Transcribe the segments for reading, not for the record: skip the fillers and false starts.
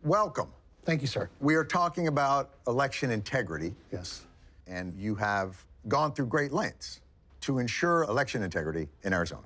welcome. Thank you, sir. We are talking about election integrity. Yes. And you have gone through great lengths to ensure election integrity in Arizona.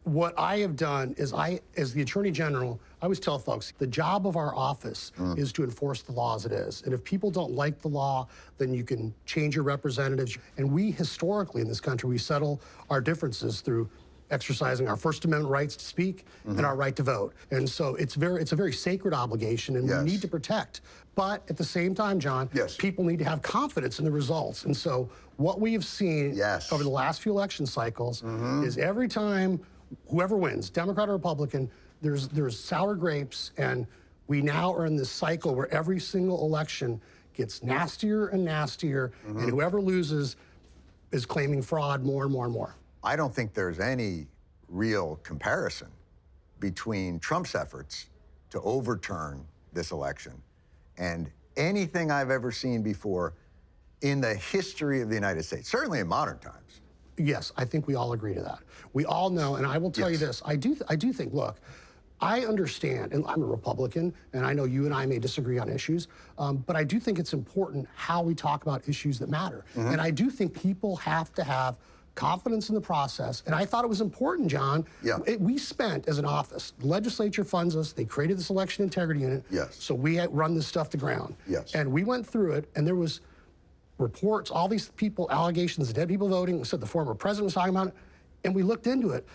What I have done is as the Attorney General, I always tell folks, the job of our office is to enforce the law as it is. And if people don't like the law, then you can change your representatives. And we historically in this country, we settle our differences through exercising our First Amendment rights to speak and our right to vote. And so it's a very sacred obligation, and we need to protect. But at the same time, John, people need to have confidence in the results. And so what we have seen over the last few election cycles is every time whoever wins, Democrat or Republican, there's sour grapes, and we now are in this cycle where every single election gets nastier and nastier, and whoever loses is claiming fraud more and more and more. I don't think there's any real comparison between Trump's efforts to overturn this election and anything I've ever seen before in the history of the United States, certainly in modern times. Yes, I think we all agree to that. We all know, and I will tell you this, I do think, look, I understand, and I'm a Republican, and I know you and I may disagree on issues, but I do think it's important how we talk about issues that matter. And I do think people have to have confidence in the process, and I thought it was important, John. We spent, as an office, the legislature funds us, they created this election integrity unit, so we had run this stuff to ground. And we went through it, and there was reports, all these people, allegations of dead people voting, said the former president was talking about it, and we looked into it.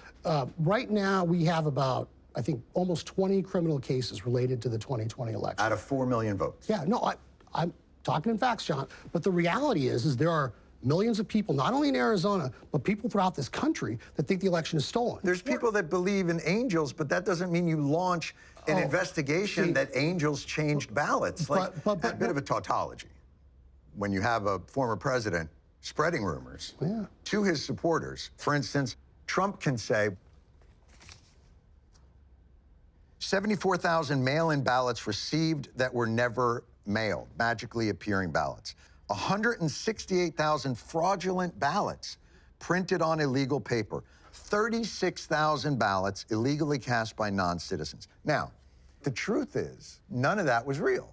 Right now, we have about, I think, almost 20 criminal cases related to the 2020 election. Out of 4 million votes. Yeah, no, I'm talking in facts, John, but the reality is there are millions of people, not only in Arizona, but people throughout this country that think the election is stolen. There's people that believe in angels, but that doesn't mean you launch an investigation that angels changed ballots. Like, a bit of a tautology. When you have a former president spreading rumors to his supporters. For instance, Trump can say 74,000 mail-in ballots received that were never mailed, magically appearing ballots. 168,000 fraudulent ballots printed on illegal paper. 36,000 ballots illegally cast by non-citizens. Now, the truth is, none of that was real.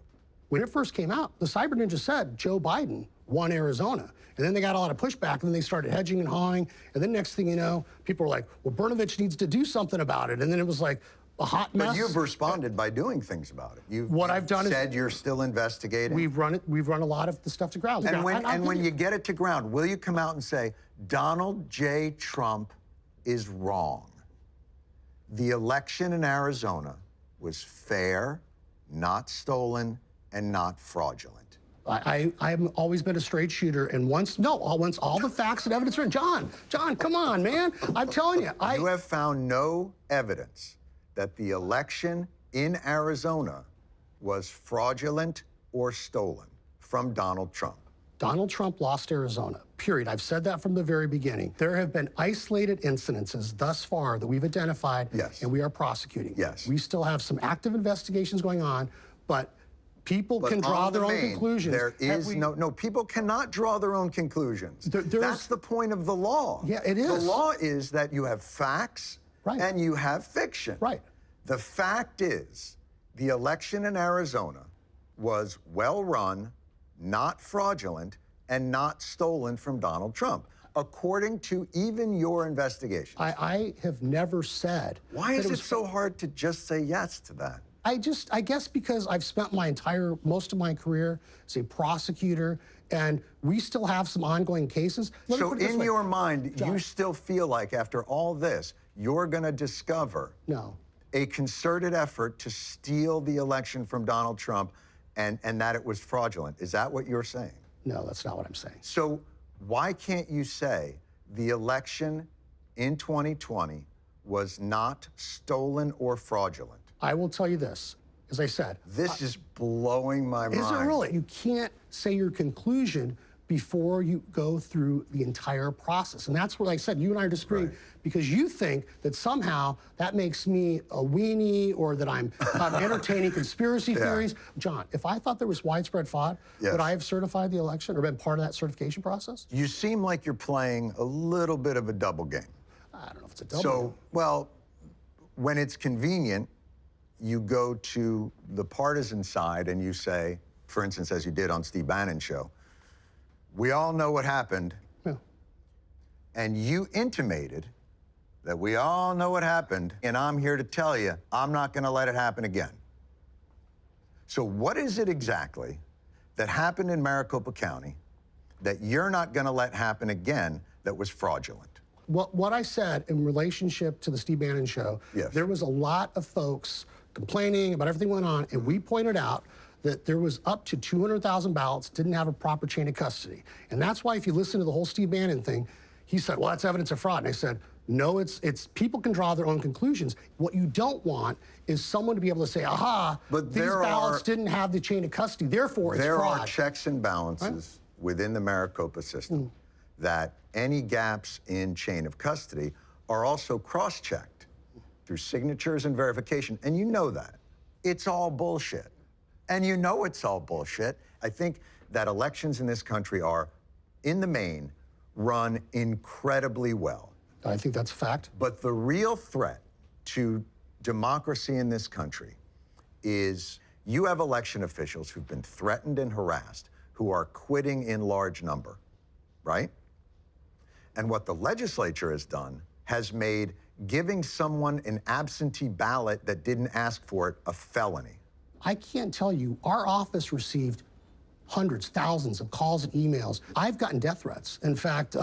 When it first came out, the Cyber Ninja said Joe Biden won Arizona. And then they got a lot of pushback, and then they started hedging and hawing. And then next thing you know, people were like, well, Brnovich needs to do something about it. And then it was like a hot mess. But you've responded by doing things about it. You've said you're still investigating. We've run a lot of the stuff to ground. And when you get it to ground, will you come out and say, Donald J. Trump is wrong? The election in Arizona was fair, not stolen, and not fraudulent. I've always been a straight shooter, and once all the facts and evidence are John, come on, man. I'm telling you. You have found no evidence that the election in Arizona was fraudulent or stolen from Donald Trump. Donald Trump lost Arizona, period. I've said that from the very beginning. There have been isolated incidences thus far that we've identified, and we are prosecuting. We still have some active investigations going on, but people can draw their own conclusions. There is no, people cannot draw their own conclusions. That's the point of the law. Yeah, it is. The law is that you have facts and you have fiction. The fact is, the election in Arizona was well run, not fraudulent, and not stolen from Donald Trump, according to even your investigation. I have never said. Why is it so hard to just say yes to that? I guess because I've spent most of my career as a prosecutor, and we still have some ongoing cases. So in your mind, John, you still feel like after all this, you're going to discover a concerted effort to steal the election from Donald Trump and that it was fraudulent. Is that what you're saying? No, that's not what I'm saying. So why can't you say the election in 2020 was not stolen or fraudulent? I will tell you this, as I said. This is blowing my mind. Is it really? You can't say your conclusion before you go through the entire process. And that's what I said, you and I are disagreeing, because you think that somehow that makes me a weenie or that I'm entertaining conspiracy theories. John, if I thought there was widespread fraud, would I have certified the election or been part of that certification process? You seem like you're playing a little bit of a double game. I don't know if it's a double game. Well, when it's convenient, you go to the partisan side and you say, for instance, as you did on Steve Bannon's show, we all know what happened. Yeah. And you intimated that we all know what happened, and I'm here to tell you, I'm not gonna let it happen again. So what is it exactly that happened in Maricopa County that you're not gonna let happen again that was fraudulent? What I said in relationship to the Steve Bannon show, Yes. there was a lot of folks complaining about everything going on, and we pointed out that there was up to 200,000 ballots didn't have a proper chain of custody. And that's why if you listen to the whole Steve Bannon thing, he said, well, that's evidence of fraud. And I said, no, it's people can draw their own conclusions. What you don't want is someone to be able to say, aha, But these ballots didn't have the chain of custody, therefore it's fraud. There are checks and balances within the Maricopa system that any gaps in chain of custody are also cross-checked through signatures and verification, and you know that. It's all bullshit. And you know it's all bullshit. I think that elections in this country are, in the main, run incredibly well. I think that's a fact. But the real threat to democracy in this country is you have election officials who've been threatened and harassed, who are quitting in large number, right? And what the legislature has done has made giving someone an absentee ballot that didn't ask for it a felony. I can't tell you, our office received hundreds, thousands of calls and emails. I've gotten death threats. In fact,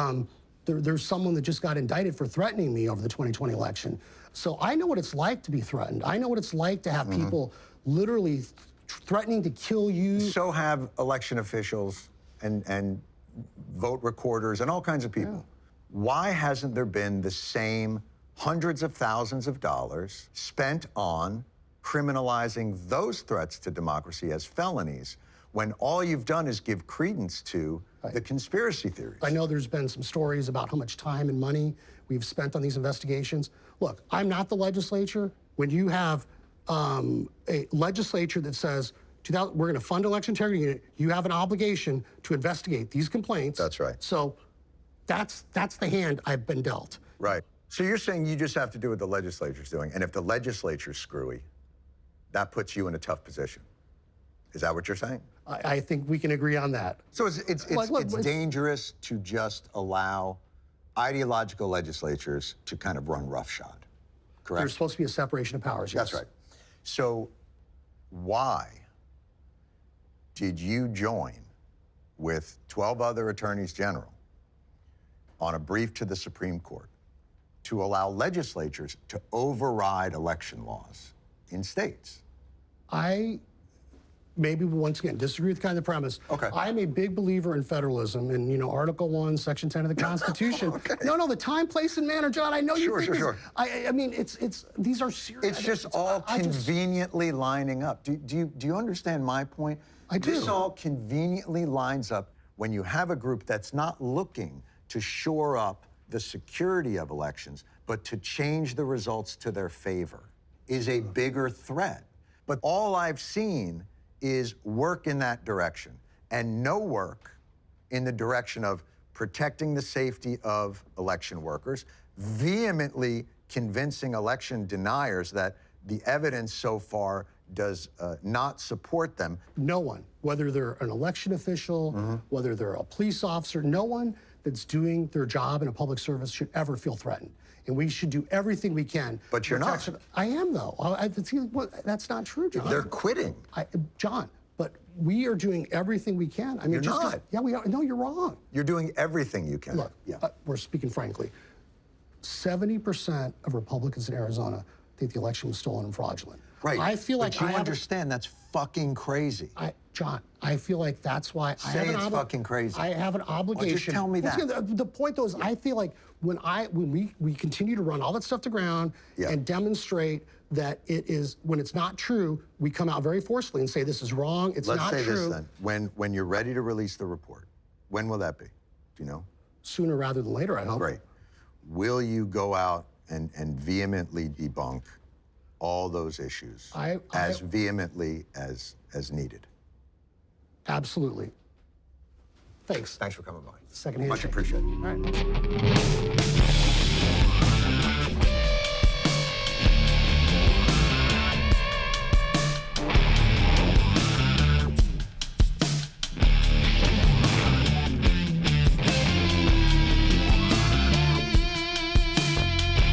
there's someone that just got indicted for threatening me over the 2020 election. So I know what it's like to be threatened. I know what it's like to have people literally threatening to kill you. So have election officials and vote recorders and all kinds of people. Why hasn't there been the same hundreds of thousands of dollars spent on criminalizing those threats to democracy as felonies when all you've done is give credence to the conspiracy theories? I know there's been some stories about how much time and money we've spent on these investigations. Look, I'm not the legislature. When you have a legislature that says, we're going to fund election integrity unit, you have an obligation to investigate these complaints. That's right. So that's the hand I've been dealt. Right. So you're saying you just have to do what the legislature's doing, and if the legislature's screwy, that puts you in a tough position. Is that what you're saying? I think we can agree on that. So it's dangerous to just allow ideological legislatures to kind of run roughshod, correct? There's supposed to be a separation of powers, yes. That's right. So why did you join with 12 other attorneys general on a brief to the Supreme Court to allow legislatures to override election laws in states? I maybe once again disagree with kind of the premise. Okay. I'm a big believer in federalism and, you know, Article 1, Section 10 of the Constitution. Okay. No, the time, place, and manner, John. I know you think Sure. I mean, these are serious. It's just all conveniently lining up. Do you understand my point? I do. This all conveniently lines up when you have a group that's not looking to shore up the security of elections, but to change the results to their favor, is a bigger threat. But all I've seen is work in that direction, and no work in the direction of protecting the safety of election workers, vehemently convincing election deniers that the evidence so far does not support them. No one, whether they're an election official, whether they're a police officer, no one that's doing their job in a public service should ever feel threatened. And we should do everything we can. But you're not. I am, though. That's not true, John. They're quitting. John, but we are doing everything we can. I mean, You're not. Yeah, we are. No, you're wrong. You're doing everything you can. Look, we're speaking frankly. 70% of Republicans in Arizona think the election was stolen and fraudulent. Right. I feel like you understand that's fucking crazy. John, I feel like that's why I have it's fucking crazy. I have an obligation. Just tell me Once that. again, the point though is I feel like when we continue to run all that stuff to ground and demonstrate that it is, when it's not true, we come out very forcefully and say this is wrong, it's not true. Let's say this then. When you're ready to release the report, when will that be? Do you know? Sooner rather than later, I hope. Great. Will you go out and vehemently debunk all those issues as vehemently as needed? Absolutely. Thanks. Thanks for coming by. Second handshake. Much appreciated. All right.